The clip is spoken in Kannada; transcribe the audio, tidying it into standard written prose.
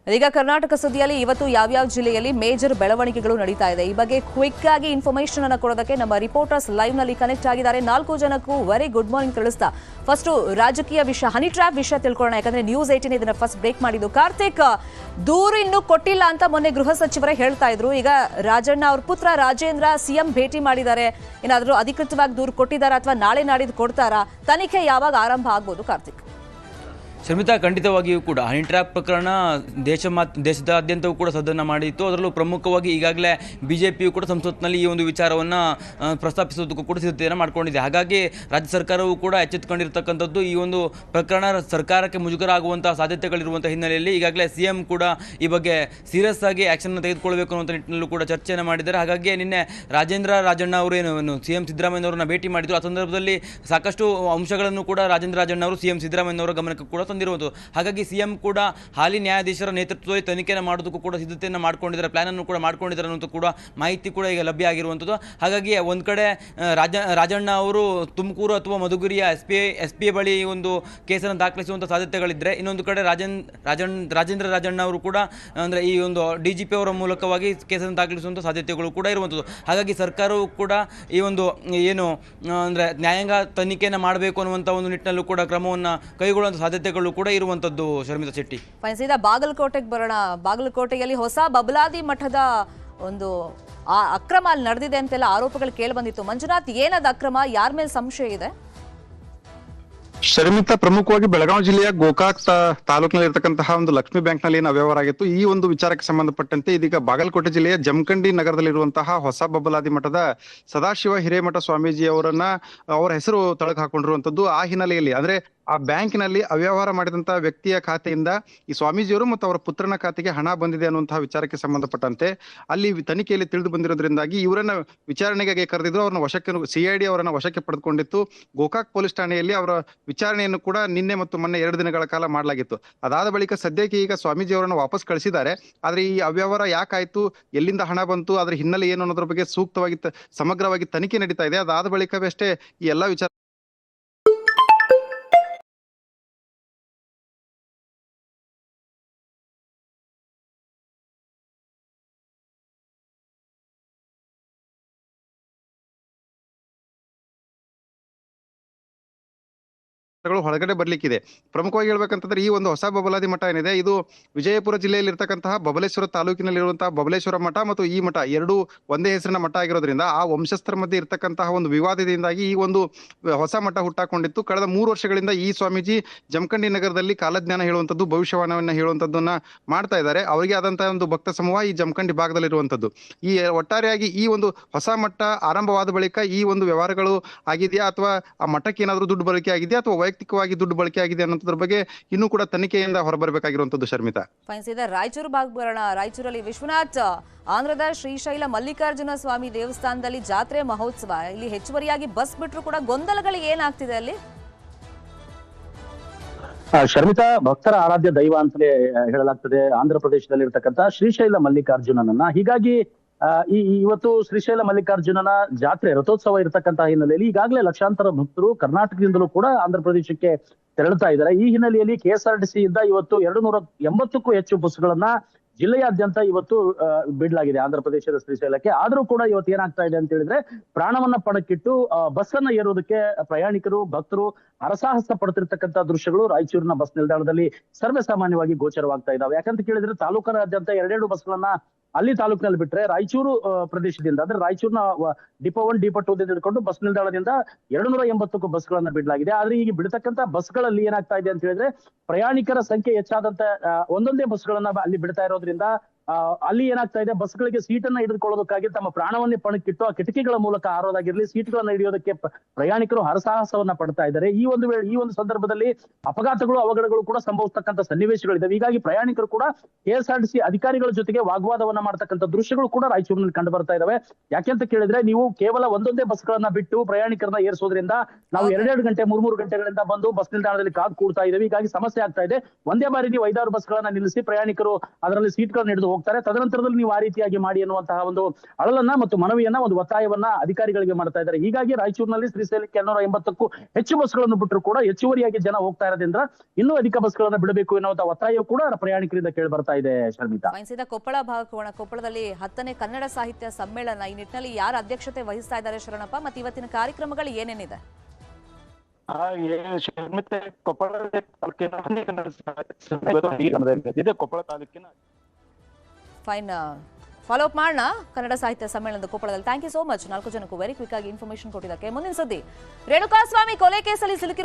ಈಗ ಕರ್ನಾಟಕ ಸುದ್ದಿಯಲ್ಲಿ ಇವತ್ತು ಯಾವ್ಯಾವ ಜಿಲ್ಲೆಯಲ್ಲಿ ಮೇಜರ್ ಬೆಳವಣಿಗೆಗಳು ನಡೀತಾ ಇದೆ ಈ ಬಗ್ಗೆ ಕ್ವಿಕ್ ಆಗಿ ಇನ್ಫಾರ್ಮೇಶನ್ ಅನ್ನು ಕೊಡೋದಕ್ಕೆ ನಮ್ಮ ರಿಪೋರ್ಟರ್ಸ್ ಲೈವ್ ನಲ್ಲಿ ಕನೆಕ್ಟ್ ಆಗಿದ್ದಾರೆ 4 ಜನಕ್ಕೂ ವೆರಿ ಗುಡ್ ಮಾರ್ನಿಂಗ್ ತಿಳಿಸ್ತಾ ಫಸ್ಟ್ ರಾಜಕೀಯ ವಿಷಯ ಹನಿ ಟ್ರ್ಯಾಪ್ ವಿಷಯ ತಿಳ್ಕೊಳ್ಳೋಣ ಯಾಕಂದ್ರೆ ನ್ಯೂಸ್ 18 ಇದನ್ನ ಫಸ್ಟ್ ಬ್ರೇಕ್ ಮಾಡಿದ್ದು ಕಾರ್ತಿಕ್ ದೂರು ಇನ್ನೂ ಕೊಟ್ಟಿಲ್ಲ ಅಂತ ಮೊನ್ನೆ ಗೃಹ ಸಚಿವರೇ ಹೇಳ್ತಾ ಇದ್ರು ಈಗ ರಾಜಣ್ಣ ಅವ್ರ ಪುತ್ರ ರಾಜೇಂದ್ರ ಸಿಎಂ ಭೇಟಿ ಮಾಡಿದ್ದಾರೆ ಏನಾದರೂ ಅಧಿಕೃತವಾಗಿ ದೂರು ಕೊಟ್ಟಿದ್ದಾರಾ ಅಥವಾ ನಾಳೆ ನಾಡಿದ್ದು ಕೊಡ್ತಾರಾ ತನಿಖೆ ಯಾವಾಗ ಆರಂಭ ಆಗ್ಬೋದು ಕಾರ್ತಿಕ್ ಶರ್ಮಿತಾ ಖಂಡಿತವಾಗಿಯೂ ಕೂಡ ಹನಿ ಟ್ರ್ಯಾಪ್ ಪ್ರಕರಣ ದೇಶದಾದ್ಯಂತವೂ ಕೂಡ ಸದ್ದನ್ನು ಮಾಡಿತ್ತು ಅದರಲ್ಲೂ ಪ್ರಮುಖವಾಗಿ ಈಗಾಗಲೇ ಬಿಜೆಪಿಯು ಕೂಡ ಸಂಸತ್ನಲ್ಲಿ ಈ ಒಂದು ವಿಚಾರವನ್ನು ಪ್ರಸ್ತಾಪಿಸೋದಕ್ಕೂ ಕೂಡ ಸಿದ್ಧತೆಯನ್ನು ಮಾಡಿಕೊಂಡಿದೆ ಹಾಗಾಗಿ ರಾಜ್ಯ ಸರ್ಕಾರವು ಕೂಡ ಎಚ್ಚೆತ್ತುಕೊಂಡಿರ್ತಕ್ಕಂಥದ್ದು ಈ ಒಂದು ಪ್ರಕರಣ ಸರ್ಕಾರಕ್ಕೆ ಮುಜುಗರ ಆಗುವಂಥ ಸಾಧ್ಯತೆಗಳಿರುವಂಥ ಹಿನ್ನೆಲೆಯಲ್ಲಿ ಈಗಾಗಲೇ ಸಿಎಂ ಕೂಡ ಈ ಬಗ್ಗೆ ಸೀರಿಯಸ್ ಆಗಿ ಆ್ಯಕ್ಷನ್ ತೆಗೆದುಕೊಳ್ಬೇಕು ಅನ್ನುವಂಥ ನಿಟ್ಟಿನಲ್ಲೂ ಕೂಡ ಚರ್ಚೆಯನ್ನು ಮಾಡಿದ್ದಾರೆ ಹಾಗಾಗಿ ನಿನ್ನೆ ರಾಜಣ್ಣ ಅವರು ಏನು ಸಿಎಂ ಸಿದ್ದರಾಮಯ್ಯನವರನ್ನ ಭೇಟಿ ಮಾಡಿದರು ಆ ಸಂದರ್ಭದಲ್ಲಿ ಸಾಕಷ್ಟು ಅಂಶಗಳನ್ನು ಕೂಡ ರಾಜಣ್ಣ ಅವರು ಸಿಎಂ ಸಿದ್ದರಾಮಯ್ಯನವರ ಗಮನಕ್ಕೆ ಕೂಡ ತಂದಿರುವುದು ಹಾಗಾಗಿ ಸಿಎಂ ಕೂಡ ಹಾಲಿ ನ್ಯಾಯಾಧೀಶರ ನೇತೃತ್ವದಲ್ಲಿ ತನಿಖೆಯನ್ನು ಮಾಡೋದಕ್ಕೂ ಕೂಡ ಸಿದ್ಧತೆಯನ್ನು ಮಾಡ್ಕೊಂಡಿದ್ದಾರೆ ಪ್ಲಾನ್ ಅನ್ನು ಕೂಡ ಮಾಡ್ಕೊಂಡಿದ್ದಾರೆ ಅನ್ನೋದು ಕೂಡ ಮಾಹಿತಿ ಕೂಡ ಈಗ ಲಭ್ಯ ಆಗಿರುವಂಥದ್ದು ಹಾಗಾಗಿ ಒಂದು ಕಡೆ ರಾಜಣ್ಣ ಅವರು ತುಮಕೂರು ಅಥವಾ ಮಧುಗಿರಿಯ ಎಸ್ ಪಿ ಬಳಿ ಒಂದು ಕೇಸನ್ನು ದಾಖಲಿಸುವಂಥ ಸಾಧ್ಯತೆಗಳಿದ್ದರೆ ಇನ್ನೊಂದು ಕಡೆ ರಾಜೇಂದ್ರ ರಾಜಣ್ಣ ಅವರು ಕೂಡ ಅಂದರೆ ಈ ಒಂದು DGP ಅವರ ಮೂಲಕವಾಗಿ ಕೇಸನ್ನು ದಾಖಲಿಸುವಂಥ ಸಾಧ್ಯತೆಗಳು ಕೂಡ ಇರುವಂಥದ್ದು ಹಾಗಾಗಿ ಸರ್ಕಾರವು ಕೂಡ ಈ ಒಂದು ಏನು ಅಂದರೆ ನ್ಯಾಯಾಂಗ ತನಿಖೆಯನ್ನು ಮಾಡಬೇಕು ಅನ್ನುವಂಥ ಒಂದು ನಿಟ್ಟಿನಲ್ಲೂ ಕೂಡ ಕ್ರಮವನ್ನು ಕೈಗೊಳ್ಳುವಂಥ ಸಾಧ್ಯತೆಗಳು ಕೂಡ ಇರುವಂತದ್ದು ಶರ್ಮಿತಾ ಶೆಟ್ಟಿ ಸೀದಾ ಬಾಗಲಕೋಟೆಗೆ ಬರೋಣ ಬಾಗಲಕೋಟೆಯಲ್ಲಿ ಹೊಸ ಬಬಲಾದಿ ಮಠದ ಒಂದು ಅಕ್ರಮ ಅಲ್ಲಿ ನಡೆದಿದೆ ಅಂತೆಲ್ಲ ಆರೋಪಗಳು ಕೇಳಿ ಬಂದಿತ್ತು ಮಂಜುನಾಥ್ ಏನದ ಅಕ್ರಮ ಯಾರ ಮೇಲೆ ಸಂಶಯ ಇದೆ ಶರ್ಮಿತಾ ಪ್ರಮುಖವಾಗಿ ಬೆಳಗಾವಿ ಜಿಲ್ಲೆಯ ಗೋಕಾಕ್ ತಾಲೂಕಿನಲ್ಲಿ ಇರತಕ್ಕಂತಹ ಒಂದು ಲಕ್ಷ್ಮಿ ಬ್ಯಾಂಕ್ ನಲ್ಲಿ ಏನು ಅವ್ಯವಹಾರ ಆಗಿತ್ತು ಈ ಒಂದು ವಿಚಾರಕ್ಕೆ ಸಂಬಂಧಪಟ್ಟಂತೆ ಇದೀಗ ಬಾಗಲಕೋಟೆ ಜಿಲ್ಲೆಯ ಜಮಖಂಡಿ ನಗರದಲ್ಲಿರುವಂತಹ ಹೊಸ ಬಬಲಾದಿ ಮಠದ ಸದಾಶಿವ ಹಿರೇಮಠ ಸ್ವಾಮೀಜಿ ಅವರ ಹೆಸರು ತಳಕು ಹಾಕೊಂಡಿರುವಂತದ್ದು ಆ ಹಿನ್ನೆಲೆಯಲ್ಲಿ ಅಂದ್ರೆ ಆ ಬ್ಯಾಂಕಿನಲ್ಲಿ ಅವ್ಯವಹಾರ ಮಾಡಿದಂತ ವ್ಯಕ್ತಿಯ ಖಾತೆಯಿಂದ ಈ ಸ್ವಾಮೀಜಿಯವರು ಮತ್ತು ಅವರ ಪುತ್ರನ ಖಾತೆಗೆ ಹಣ ಬಂದಿದೆ ಅನ್ನುವಂತಹ ವಿಚಾರಕ್ಕೆ ಸಂಬಂಧಪಟ್ಟಂತೆ ಅಲ್ಲಿ ತನಿಖೆಯಲ್ಲಿ ತಿಳಿದು ಬಂದಿರೋದ್ರಿಂದಾಗಿ ಇವರನ್ನ ವಿಚಾರಣೆಗೆ ಕರೆದಿದ್ರು ಅವ್ರನ್ನ ವಶಕ್ಕೆ CID ಅವರನ್ನ ವಶಕ್ಕೆ ಪಡೆದುಕೊಂಡಿತ್ತು ಗೋಕಾಕ್ ಪೊಲೀಸ್ ಠಾಣೆಯಲ್ಲಿ ಅವರ ವಿಚಾರಣೆಯನ್ನು ಕೂಡ ನಿನ್ನೆ ಮತ್ತು ಮೊನ್ನೆ 2 ದಿನಗಳ ಕಾಲ ಮಾಡಲಾಗಿತ್ತು ಅದಾದ ಬಳಿಕ ಸದ್ಯಕ್ಕೆ ಈಗ ಸ್ವಾಮೀಜಿ ಅವರನ್ನ ವಾಪಸ್ ಕಳಿಸಿದ್ದಾರೆ ಆದ್ರೆ ಈ ಅವ್ಯವಹಾರ ಯಾಕಾಯ್ತು ಎಲ್ಲಿಂದ ಹಣ ಬಂತು ಅದ್ರ ಹಿನ್ನೆಲೆ ಏನು ಅನ್ನೋದ್ರ ಬಗ್ಗೆ ಸೂಕ್ತವಾಗಿ ಸಮಗ್ರವಾಗಿ ತನಿಖೆ ನಡೀತಾ ಇದೆ ಅದಾದ ಬಳಿಕವೇ ಅಷ್ಟೇ ಈ ಎಲ್ಲಾ ವಿಚಾರ ಹೊರಗಡೆ ಬರ್ಲಿಕ್ಕಿದೆ ಪ್ರಮುಖವಾಗಿ ಹೇಳ್ಬೇಕಂತಂದ್ರೆ ಈ ಒಂದು ಹೊಸ ಬಬಲಾದಿ ಮಠ ಏನಿದೆ ಇದು ವಿಜಯಪುರ ಜಿಲ್ಲೆಯಲ್ಲಿ ಇರ್ತಕ್ಕಂತಹ ಬಬಲೇಶ್ವರ ತಾಲೂಕಿನಲ್ಲಿರುವಂತಹ ಬಬಲೇಶ್ವರ ಮಠ ಮತ್ತು ಈ ಮಠ ಎರಡು ಒಂದೇ ಹೆಸರಿನ ಮಠ ಆಗಿರೋದ್ರಿಂದ ಆ ವಂಶಸ್ಥರ ಮಧ್ಯೆ ಇರ್ತಕ್ಕಂತಹ ಒಂದು ವಿವಾದದಿಂದಾಗಿ ಈ ಒಂದು ಹೊಸ ಮಠ ಹುಟ್ಟಾಕೊಂಡಿತ್ತು ಕಳೆದ 3 ವರ್ಷಗಳಿಂದ ಈ ಸ್ವಾಮೀಜಿ ಜಮಖಂಡಿ ನಗರದಲ್ಲಿ ಕಾಲಜ್ಞಾನ ಹೇಳುವಂತದ್ದು ಭವಿಷ್ಯವಾಣವನ್ನ ಹೇಳುವಂತದ್ದನ್ನ ಮಾಡ್ತಾ ಇದ್ದಾರೆ ಅವರಿಗೆ ಆದಂತಹ ಒಂದು ಭಕ್ತ ಸಮೂಹ ಈ ಜಮಖಂಡಿ ಭಾಗದಲ್ಲಿರುವಂತದ್ದು ಈ ಒಟ್ಟಾರೆಯಾಗಿ ಈ ಒಂದು ಹೊಸ ಮಠ ಆರಂಭವಾದ ಬಳಿಕ ಈ ಒಂದು ವ್ಯವಹಾರಗಳು ಆಗಿದೆಯಾ ಅಥವಾ ಆ ಮಠಕ್ಕೆ ಏನಾದರೂ ದುಡ್ಡು ಬಳಕೆ ಆಗಿದೆಯಾ ಅಥವಾ ವೈಯಕ್ತಿಕವಾಗಿ ದುಡ್ಡು ಬಳಕೆ ಆಗಿದೆ ಅನ್ನೋದ್ರ ಬಗ್ಗೆ ಇನ್ನೂ ಕೂಡ ತನಿಖೆಯಿಂದ ಹೊರಬರಬೇಕಾಗಿರುವಂತದ್ದು ಶರ್ಮಿತಾ ರಾಯಚೂರು ಭಾಗ ಬರೋಣ ರಾಯಚೂರಲ್ಲಿ ವಿಶ್ವನಾಥ್ ಆಂಧ್ರದ ಶ್ರೀಶೈಲ ಮಲ್ಲಿಕಾರ್ಜುನ ಸ್ವಾಮಿ ದೇವಸ್ಥಾನದಲ್ಲಿ ಜಾತ್ರೆ ಮಹೋತ್ಸವ ಇಲ್ಲಿ ಹೆಚ್ಚುವರಿಯಾಗಿ ಬಸ್ ಬಿಟ್ಟರು ಕೂಡ ಗೊಂದಲಗಳು ಏನಾಗ್ತಿದೆ ಅಲ್ಲಿ ಶರ್ಮಿತಾ ಭಕ್ತರ ಆರಾಧ್ಯ ದೈವ ಅಂತಲೇ ಹೇಳಲಾಗ್ತದೆ ಆಂಧ್ರ ಪ್ರದೇಶದಲ್ಲಿ ಇರ್ತಕ್ಕಂಥ ಶ್ರೀಶೈಲ ಮಲ್ಲಿಕಾರ್ಜುನನನ್ನ ಹೀಗಾಗಿ ಇವತ್ತು ಶ್ರೀಶೈಲ ಮಲ್ಲಿಕಾರ್ಜುನನ ಜಾತ್ರೆ ರಥೋತ್ಸವ ಇರತಕ್ಕಂತಹ ಹಿನ್ನೆಲೆಯಲ್ಲಿ ಈಗಾಗಲೇ ಲಕ್ಷಾಂತರ ಭಕ್ತರು ಕರ್ನಾಟಕದಿಂದಲೂ ಕೂಡ ಆಂಧ್ರ ಪ್ರದೇಶಕ್ಕೆ ತೆರಳುತ್ತಾ ಇದ್ದಾರೆ ಈ ಹಿನ್ನೆಲೆಯಲ್ಲಿ KSRTC ಇಂದ ಇವತ್ತು 280ಕ್ಕೂ ಹೆಚ್ಚು ಬಸ್ಗಳನ್ನ ಜಿಲ್ಲೆಯಾದ್ಯಂತ ಇವತ್ತು ಬಿಡಲಾಗಿದೆ ಆಂಧ್ರ ಪ್ರದೇಶದ ಶ್ರೀಶೈಲಕ್ಕೆ ಆದ್ರೂ ಕೂಡ ಇವತ್ತು ಏನಾಗ್ತಾ ಇದೆ ಅಂತ ಹೇಳಿದ್ರೆ ಪ್ರಾಣವನ್ನ ಪಣಕ್ಕಿಟ್ಟು ಬಸ್ ಅನ್ನ ಏರೋದಕ್ಕೆ ಪ್ರಯಾಣಿಕರು ಭಕ್ತರು ಹರಸಾಹಸ ಪಡ್ತಿರ್ತಕ್ಕಂಥ ದೃಶ್ಯಗಳು ರಾಯಚೂರಿನ ಬಸ್ ನಿಲ್ದಾಣದಲ್ಲಿ ಸರ್ವೇ ಸಾಮಾನ್ಯವಾಗಿ ಗೋಚರವಾಗ್ತಾ ಇದಾವೆ ಯಾಕಂತ ಕೇಳಿದ್ರೆ ತಾಲೂಕಿನಾದ್ಯಂತ 2 ಬಸ್ಗಳನ್ನ ಅಲ್ಲಿ ತಾಲೂಕಿನಲ್ಲಿ ಬಿಟ್ರೆ ರಾಯಚೂರು ಪ್ರದೇಶದಿಂದ ಅಂದ್ರೆ ರಾಯಚೂರಿನ ಡಿಪೋ 1 ಡಿಪೋ 2 ಹಿಡ್ಕೊಂಡು ಬಸ್ ನಿಲ್ದಾಣದಿಂದ 280ಕ್ಕೂ ಬಸ್ಗಳನ್ನ ಬಿಡಲಾಗಿದೆ ಆದ್ರೆ ಈಗ ಬಿಡತಕ್ಕಂತ ಬಸ್ಗಳಲ್ಲಿ ಏನಾಗ್ತಾ ಇದೆ ಅಂತ ಹೇಳಿದ್ರೆ ಪ್ರಯಾಣಿಕರ ಸಂಖ್ಯೆ ಹೆಚ್ಚಾದಂತ ಒಂದೊಂದೇ ಬಸ್ಗಳನ್ನ ಅಲ್ಲಿ ಬಿಡ್ತಾ ಇರೋದ್ರಿಂದ ಅಲ್ಲಿ ಏನಾಗ್ತಾ ಇದೆ ಬಸ್ಗಳಿಗೆ ಸೀಟನ್ನ ಹಿಡಿದುಕೊಳ್ಳೋದಕ್ಕಾಗಿ ತಮ್ಮ ಪ್ರಾಣವನ್ನೇ ಪಣಕ್ಕಿಟ್ಟು ಆ ಕಿಟಕಿಗಳ ಮೂಲಕ ಹಾರೋದಾಗಿರ್ಲಿ ಸೀಟ್ಗಳನ್ನ ಹಿಡಿಯೋದಕ್ಕೆ ಪ್ರಯಾಣಿಕರು ಹರಸಾಹಸವನ್ನ ಪಡ್ತಾ ಇದ್ದಾರೆ ಈ ಒಂದು ಸಂದರ್ಭದಲ್ಲಿ ಅಪಘಾತಗಳು ಅವಘಡಗಳು ಕೂಡ ಸಂಭವಿಸ್ತಕ್ಕಂಥ ಸನ್ನಿವೇಶಗಳಿದಾವೆ ಹೀಗಾಗಿ ಪ್ರಯಾಣಿಕರು ಕೂಡ KSRTC ಅಧಿಕಾರಿಗಳ ಜೊತೆಗೆ ವಾಗ್ವಾದವನ್ನ ಮಾಡ್ತಕ್ಕಂಥ ದೃಶ್ಯಗಳು ಕೂಡ ರಾಯಚೂರಿನಲ್ಲಿ ಕಂಡು ಬರ್ತಾ ಇದಾವೆ ಯಾಕೆಂತ ಕೇಳಿದ್ರೆ ನೀವು ಕೇವಲ ಒಂದೊಂದೇ ಬಸ್ಗಳನ್ನ ಬಿಟ್ಟು ಪ್ರಯಾಣಿಕರನ್ನ ಏರಿಸೋದ್ರಿಂದ ನಾವು 2 ಗಂಟೆ 3 ಗಂಟೆಗಳಿಂದ ಬಂದು ಬಸ್ ನಿಲ್ದಾಣದಲ್ಲಿ ಕಾದು ಕೂಡ್ತಾ ಇದ್ದೇವೆ ಹೀಗಾಗಿ ಸಮಸ್ಯೆ ಆಗ್ತಾ ಇದೆ ಒಂದೇ ಬಾರಿ ನೀವು 5-6 ಬಸ್ಗಳನ್ನ ನಿಲ್ಲಿಸಿ ಪ್ರಯಾಣಿಕರು ಅದರಲ್ಲಿ ಸೀಟ್ಗಳನ್ನ ಹಿಡಿದು ಹೋಗ್ತಾರೆ. ತದನಂತರದಲ್ಲಿ ನೀವು ಆ ರೀತಿಯಾಗಿ ಮಾಡಿ ಎನ್ನುವಂತಹ ಒಂದು ಅಳಲನ್ನ ಮತ್ತು ಮನವಿಯನ್ನ, ಒಂದು ಒತ್ತಾಯವನ್ನ ಅಧಿಕಾರಿಗಳಿಗೆ ಮಾಡ್ತಾ ಇದ್ದಾರೆ. ಹೀಗಾಗಿ ರಾಯಚೂರಿನಲ್ಲಿ ಶ್ರೀಶೈಲಕ್ಕೆ 280ಕ್ಕೂ ಹೆಚ್ಚು ಬಸ್ಗಳನ್ನು ಬಿಟ್ಟರು ಕೂಡ ಹೆಚ್ಚುವರಿಯಾಗಿ ಜನ ಹೋಗ್ತಾ ಇರೋದ್ರಿಂದ ಇನ್ನೂ ಅಧಿಕ ಬಸ್ಗಳನ್ನ ಬಿಡಬೇಕು ಎನ್ನುವಂತಹ ಒತ್ತಾಯ ಕೂಡ ಪ್ರಯಾಣಿಕರಿಂದ ಕೇಳಿ ಬರ್ತಾ ಇದೆ ಶರ್ಮಿತಾ. ಸೀದಾ ಕೊಪ್ಪಳ ಭಾಗಕ್ಕೆ ಹೋಗೋಣ. ಕೊಪ್ಪಳದಲ್ಲಿ 10ನೇ ಕನ್ನಡ ಸಾಹಿತ್ಯ ಸಮ್ಮೇಳನ, ಈ ನಿಟ್ಟಿನಲ್ಲಿ ಯಾರು ಅಧ್ಯಕ್ಷತೆ ವಹಿಸ್ತಾ ಇದ್ದಾರೆ ಶರಣಪ್ಪ, ಮತ್ತೆ ಇವತ್ತಿನ ಕಾರ್ಯಕ್ರಮಗಳು ಏನೇನಿದೆ? ಕೊಪ್ಪಳ ತಾಲೂಕಿನ ಫೈನ್, ಫಾಲೋ ಅಪ್ ಮಾಡೋಣ ಕನ್ನಡ ಸಾಹಿತ್ಯ ಸಮ್ಮೇಳನದ ಕೊಪ್ಪಳದಲ್ಲಿ. ಥ್ಯಾಂಕ್ ಯು ಸೋ ಮಚ್ 4 ಜನಕ್ಕೂ ವೆರಿ ಕ್ವಿಕ್ ಆಗಿ ಇನ್ಫಾರ್ಮೇಶನ್ ಕೊಟ್ಟಿದ್ದಕ್ಕೆ. ಮುಂದಿನ ಸುದ್ದಿ, ರೇಣುಕಾಸ್ವಾಮಿ ಕೊಲೆ ಕೇಸಲ್ಲಿ ಸಿಲುಕಿ